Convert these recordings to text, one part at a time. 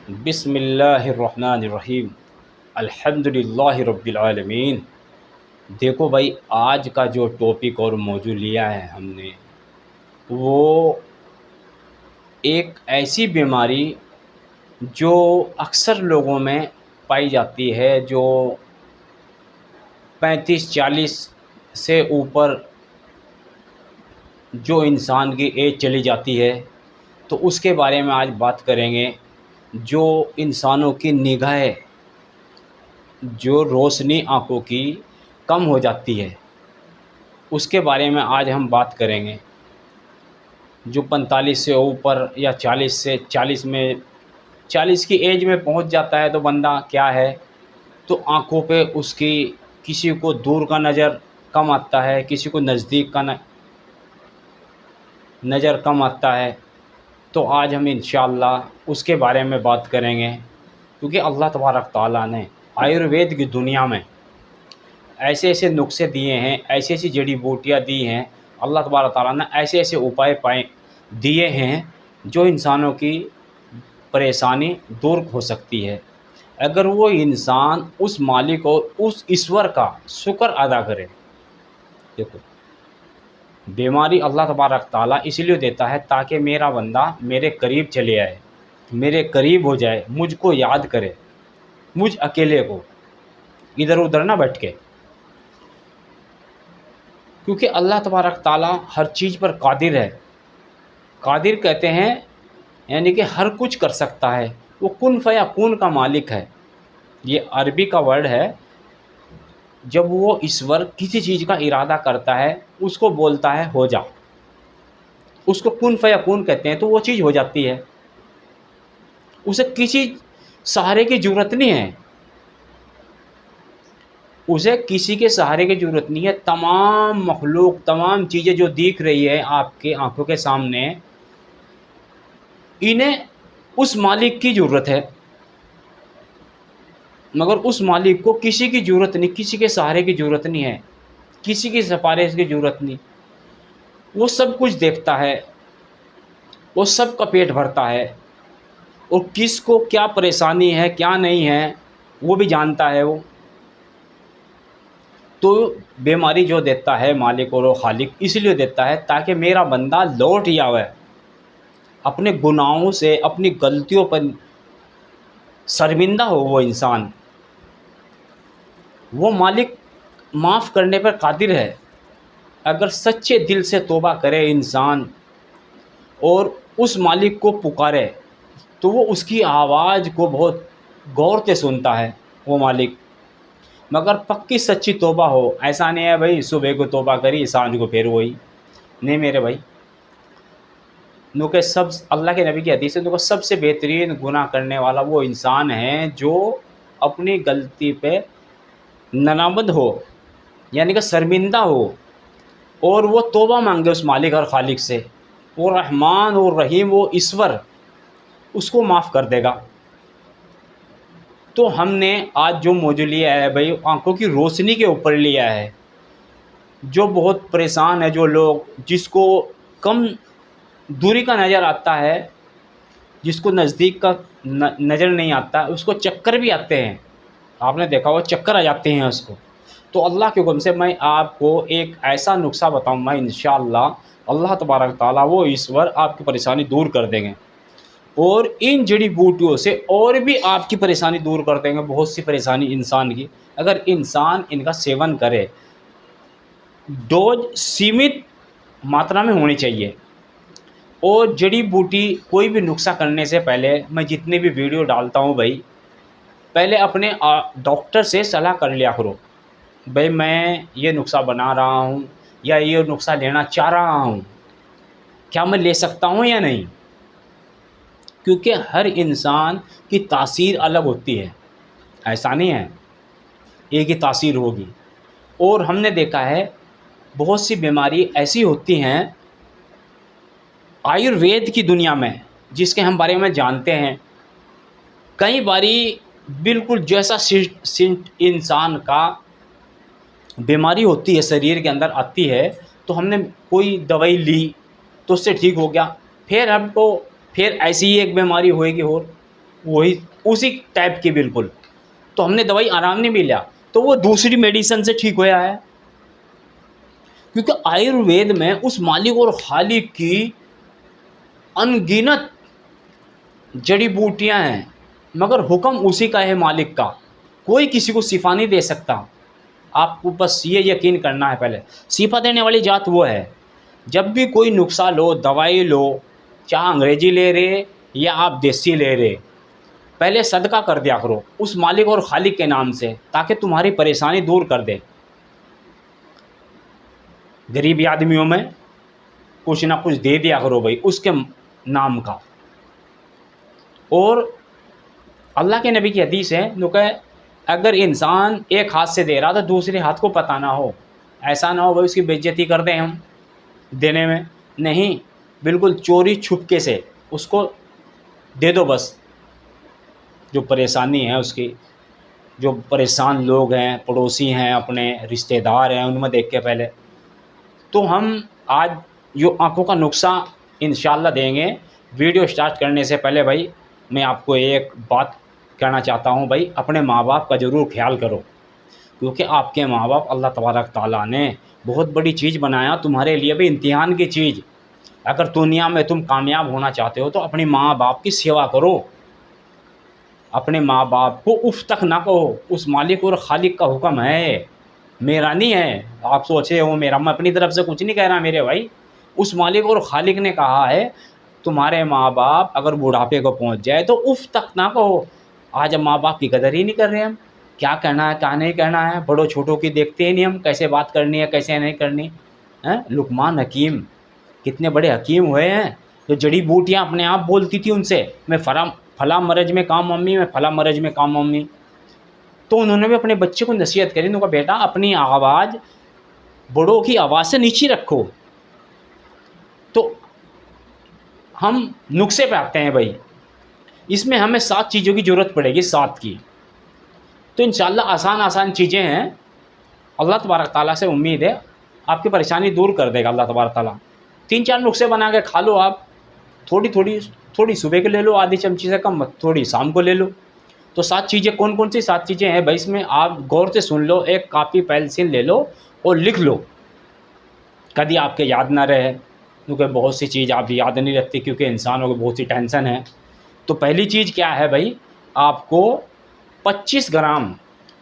बिस्मिल्लाहिर्रहमानिर्रहीम। अल्हम्दुलिल्लाहि रब्बिल आलमीन। देखो भाई, आज का जो टॉपिक और मौजू लिया है हमने, वो एक ऐसी बीमारी जो अक्सर लोगों में पाई जाती है, जो 35-40 से ऊपर जो इंसान की एज चली जाती है, तो उसके बारे में आज बात करेंगे। जो इंसानों की निगाह, जो रोशनी आँखों की कम हो जाती है, उसके बारे में आज हम बात करेंगे। जो 45 से ऊपर या 40 में 40 की एज में पहुंच जाता है, तो बंदा क्या है, तो आँखों पे उसकी किसी को दूर का नज़र कम आता है, किसी को नज़दीक का नज़र कम आता है। तो आज हम इंशाअल्लाह उसके बारे में बात करेंगे, क्योंकि अल्लाह तबारक ताला ने आयुर्वेद की दुनिया में ऐसे ऐसे नुस्खे दिए हैं, ऐसी ऐसी जड़ी बूटियाँ दी हैं। अल्लाह तबारक ताला ने ऐसे ऐसे उपाय पाए दिए हैं, जो इंसानों की परेशानी दूर हो सकती है, अगर वो इंसान उस मालिक और उस ईश्वर का शुक्र अदा करे। देखो, बीमारी अल्लाह तबारक ताला इसलिए देता है ताकि मेरा बंदा मेरे करीब चले आए, मेरे करीब हो जाए, मुझको याद करे, मुझ अकेले को, इधर उधर ना भटके। क्योंकि अल्लाह तबारक ताला हर चीज़ पर कादिर है। कादिर कहते हैं यानी कि हर कुछ कर सकता है। वो कुन फयाकून का मालिक है। ये अरबी का वर्ड है। जब वो ईश्वर किसी चीज़ का इरादा करता है, उसको बोलता है हो जा, उसको कुन फयाकून कहते हैं, तो वो चीज़ हो जाती है। उसे किसी सहारे की ज़रूरत नहीं है, उसे किसी के सहारे की ज़रूरत नहीं है। तमाम मखलूक, तमाम चीज़ें जो दिख रही है आपके आंखों के सामने, इन्हें उस मालिक की ज़रूरत है, मगर उस मालिक को किसी की ज़रूरत नहीं, किसी के सहारे की ज़रूरत नहीं है, किसी की सिफारिश की ज़रूरत नहीं। वो सब कुछ देखता है, वो सब का पेट भरता है, और किसको क्या परेशानी है क्या नहीं है वो भी जानता है वो। तो बीमारी जो देता है मालिक और वो खालिक इसलिए देता है ताकि मेरा बंदा लौट ही आवे, अपने गुनाहों से, अपनी गलतियों पर शर्मिंदा हो। वो इंसान, वो मालिक माफ़ करने पर कादिर है। अगर सच्चे दिल से तौबा करे इंसान और उस मालिक को पुकारे, तो वो उसकी आवाज़ को बहुत गौर से सुनता है वो मालिक। मगर पक्की सच्ची तौबा हो, ऐसा नहीं है भाई सुबह को तौबा करी सांझ को फिर वही। नहीं मेरे भाई, नो के सब अल्लाह के नबी की हदीस है, नो सबसे बेहतरीन गुनाह करने वाला वो इंसान है जो अपनी गलती पे ननामद हो, यानी कि शर्मिंदा हो, और वो तौबा मांगे उस मालिक और खालिक से। वो रहमान और रहीम, वो ईश्वर उसको माफ़ कर देगा। तो हमने आज जो मौजू लिया है भाई, आंखों की रोशनी के ऊपर लिया है। जो बहुत परेशान है, जो लोग, जिसको कम दूरी का नज़र आता है, जिसको नज़दीक का नज़र नहीं आता, उसको चक्कर भी आते हैं। आपने देखा हो, चक्कर आ जाते हैं उसको। तो अल्लाह के हुक्म से मैं आपको एक ऐसा नुस्खा बताऊंगा, इंशाअल्लाह अल्लाह तबारक ताला वो ईश्वर आपकी परेशानी दूर कर देंगे, और इन जड़ी बूटियों से और भी आपकी परेशानी दूर कर देंगे। बहुत सी परेशानी इंसान की, अगर इंसान इनका सेवन करे, डोज सीमित मात्रा में होनी चाहिए। और जड़ी बूटी कोई भी नुस्खा करने से पहले, मैं जितने भी वीडियो डालता हूँ भाई, पहले अपने डॉक्टर से सलाह कर लिया करो। भाई मैं ये नुस्खा बना रहा हूँ या ये नुस्खा लेना चाह रहा हूँ, क्या मैं ले सकता हूँ या नहीं। क्योंकि हर इंसान की तासीर अलग होती है, ऐसा नहीं है एक ही तासीर होगी। और हमने देखा है बहुत सी बीमारी ऐसी होती हैं आयुर्वेद की दुनिया में, जिसके हम बारे में जानते हैं। कई बारी बिल्कुल जैसा इंसान का बीमारी होती है शरीर के अंदर आती है, तो हमने कोई दवाई ली तो उससे ठीक हो गया, फिर हमको फिर ऐसी ही एक बीमारी होएगी। और वही उसी टाइप की बिल्कुल। तो हमने दवाई आराम नहीं मिला, तो वो दूसरी मेडिसिन से ठीक होया है। क्योंकि आयुर्वेद में उस मालिक और खालिक की अनगिनत जड़ी बूटियां हैं, मगर हुक्म उसी का है, मालिक का। कोई किसी को शिफा नहीं दे सकता। आपको बस ये यकीन करना है। पहले शिफा देने वाली जात वो है। जब भी कोई नुस्खा लो, दवाई लो, चाहे अंग्रेजी ले रहे या आप देसी ले रहे, पहले सदका कर दिया करो उस मालिक और खालिक के नाम से, ताकि तुम्हारी परेशानी दूर कर दे। गरीब आदमियों में कुछ ना कुछ दे दिया करो भाई उसके नाम का। और अल्लाह के नबी की हदीस है, जो कहे अगर इंसान एक हाथ से दे रहा तो दूसरे हाथ को पता ना हो। ऐसा ना हो भाई उसकी बेइज्जती कर दें हम देने में, नहीं, बिल्कुल चोरी छुपके से उसको दे दो बस। जो परेशानी है उसकी, जो परेशान लोग हैं, पड़ोसी हैं, अपने रिश्तेदार हैं, उनमें देख के पहले। तो हम आज जो आँखों का नुस्खा इंशाल्लाह देंगे, वीडियो स्टार्ट करने से पहले भाई मैं आपको एक बात कहना चाहता हूँ भाई, अपने माँ बाप का ज़रूर ख्याल करो। क्योंकि आपके माँ बाप अल्लाह तबारक ताला ने बहुत बड़ी चीज़ बनाया तुम्हारे लिए भी, इम्तिहान की चीज़। अगर दुनिया में तुम कामयाब होना चाहते हो तो अपने माँ बाप की सेवा करो। अपने माँ बाप को उफ तक ना कहो, उस मालिक और खालिक का हुक्म है, मेरा नहीं है। आप सोचे हो मेरा, मैं अपनी तरफ से कुछ नहीं कह रहा मेरे भाई। उस मालिक और खालिक ने कहा है तुम्हारे माँ बाप अगर बुढ़ापे को पहुँच जाए तो उफ तक ना कहो। आज हम माँ बाप की कदर ही नहीं कर रहे। हम क्या कहना है क्या नहीं कहना है, बड़ों छोटों की देखते ही नहीं हम, कैसे बात करनी है कैसे नहीं करनी है। लुकमान हकीम कितने बड़े हकीम हुए हैं, जो जड़ी बूटियाँ अपने आप बोलती थी उनसे, मैं फला मरज में काम मम्मी, मैं फला मरज में काम मम्मी। तो उन्होंने भी अपने बच्चे को नसीहत करी, उनका बेटा अपनी आवाज़ बड़ों की आवाज़ से नीचे रखो। तो हम नुस्खे पे आते हैं भाई, इसमें हमें 7 चीज़ों की ज़रूरत पड़ेगी, 7 की। तो इंशाल्लाह आसान आसान चीज़ें हैं। अल्लाह तबारक ताला से उम्मीद है आपकी परेशानी दूर कर देगा अल्लाह तबारक ताला। 3-4 नुस्खे बना के खा लो आप, थोड़ी थोड़ी थोड़ी सुबह के ले लो, आधी चमची से कम, थोड़ी शाम को ले लो। तो 7 चीज़ें कौन कौन सी 7 चीज़ें हैं भाई, इसमें आप गौर से सुन लो। एक कापी पेंसिल ले लो और लिख लो, कभी आपके याद ना रहे, क्योंकि बहुत सी चीज़ आप याद नहीं रखती, क्योंकि इंसानों को बहुत सी टेंशन है। तो पहली चीज़ क्या है भाई, आपको 25 ग्राम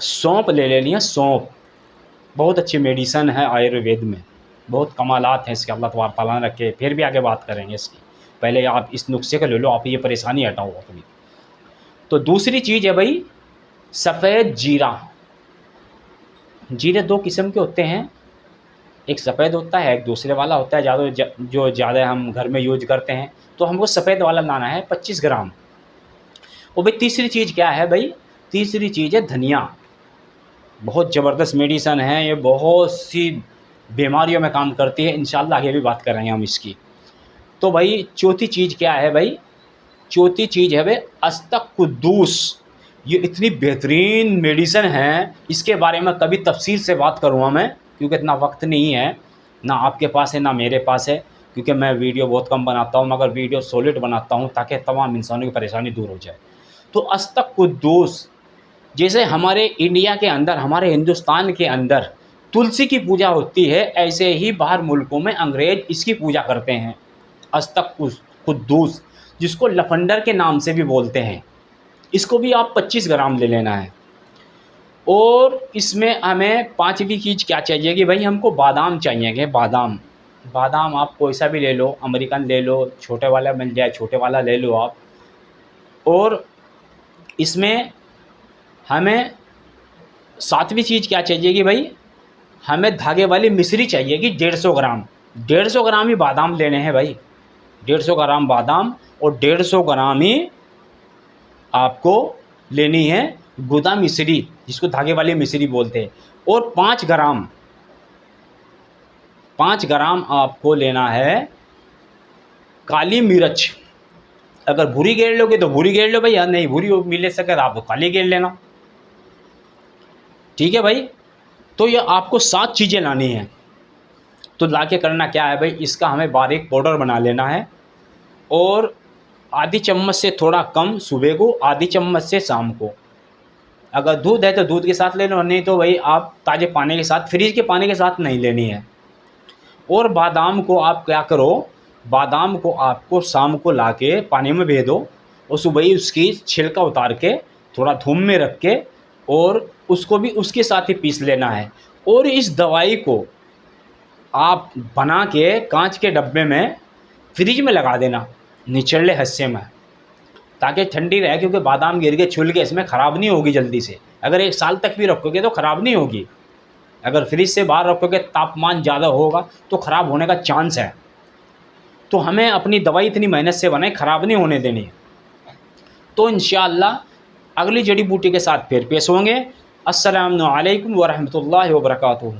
सौंफ ले लेनी है। सौंफ बहुत अच्छी मेडिसन है आयुर्वेद में, बहुत कमालात हैं इसके, अल्लाह तबारक तआला ने रखे। फिर भी आगे बात करेंगे इसकी, पहले आप इस नुस्खे को ले लो, आप ये परेशानी हटाओ अपनी। तो दूसरी चीज़ है भाई सफ़ेद जीरा। जीरे 2 किस्म के होते हैं, एक सफ़ेद होता है, एक दूसरे वाला होता है, जो ज़्यादा हम घर में यूज करते हैं। तो हमको सफ़ेद वाला लाना है 25 ग्राम। और भाई तीसरी चीज़ क्या है भाई, तीसरी चीज़ है धनिया। बहुत ज़बरदस्त मेडिसन है ये, बहुत सी बीमारियों में काम करती है, इंशाल्लाह आगे भी बात करेंगे हम इसकी। तो भाई चौथी चीज़ क्या है भाई, चौथी चीज़ है भाई अस्तकुद्दूस। ये इतनी बेहतरीन मेडिसन है, इसके बारे में कभी तफसील से बात करूँगा मैं, क्योंकि इतना वक्त नहीं है, ना आपके पास है ना मेरे पास है। क्योंकि मैं वीडियो बहुत कम बनाता हूँ, मगर वीडियो सॉलिड बनाता हूँ ताकि तमाम इंसानों की परेशानी दूर हो जाए। तो अस्तकुद्दूस, जैसे हमारे इंडिया के अंदर, हमारे हिंदुस्तान के अंदर तुलसी की पूजा होती है, ऐसे ही बाहर मुल्कों में अंग्रेज़ इसकी पूजा करते हैं, अस्तकुद्दूस, जिसको लफंडर के नाम से भी बोलते हैं। इसको भी आप 25 ग्राम ले लेना है। और इसमें हमें पाँचवीं चीज़ क्या चाहिए कि भाई हमको बादाम चाहिए कि बादाम। बादाम आप कोई सा भी ले लो, अमेरिकन ले लो, छोटे वाला मिल जाए छोटे वाला ले लो आप। और इसमें हमें सातवीं चीज़ क्या चाहिए कि भाई हमें धागे वाली मिश्री चाहिए कि 150 ग्राम। 150 ग्राम ही बादाम लेने हैं भाई, 150 ग्राम बादाम, और 150 ग्राम ही आपको लेनी है गुदा मिश्री, जिसको धागे वाली मिश्री बोलते हैं। और 5 ग्राम आपको लेना है काली मिर्च। अगर भूरी गेर लोगे तो भूरी गेर लो भाई, या नहीं भूरी मिल सके तो आप काली गेर लेना, ठीक है भाई। तो ये आपको 7 चीज़ें लानी हैं। तो ला के करना क्या है भाई, इसका हमें बारीक पाउडर बना लेना है। और आधी चम्मच से थोड़ा कम सुबह को, आधी चम्मच से शाम को। अगर दूध है तो दूध के साथ ले लो, नहीं तो वही आप ताज़े पानी के साथ, फ्रिज के पानी के साथ नहीं लेनी है। और बादाम को आप क्या करो, बादाम को आपको शाम को लाके पानी में भे दो और सुबह ही उसकी छिलका उतार के थोड़ा धूप में रख के और उसको भी उसके साथ ही पीस लेना है। और इस दवाई को आप बना के कांच के डब्बे में फ्रिज में लगा देना, निचले हिस्से में, ताकि ठंडी रहे, क्योंकि बादाम गिर के छुल के इसमें ख़राब नहीं होगी जल्दी से। अगर 1 साल तक भी रखोगे तो ख़राब नहीं होगी। अगर फ्रिज से बाहर रखोगे, तापमान ज़्यादा होगा तो ख़राब होने का चांस है। तो हमें अपनी दवाई इतनी मेहनत से बनाए, ख़राब नहीं होने देनी है। तो इंशाअल्लाह अगली जड़ी बूटी के साथ फिर पेश होंगे। अस्सलामु अलैकुम व रहमतुल्लाहि व बरकातुहू।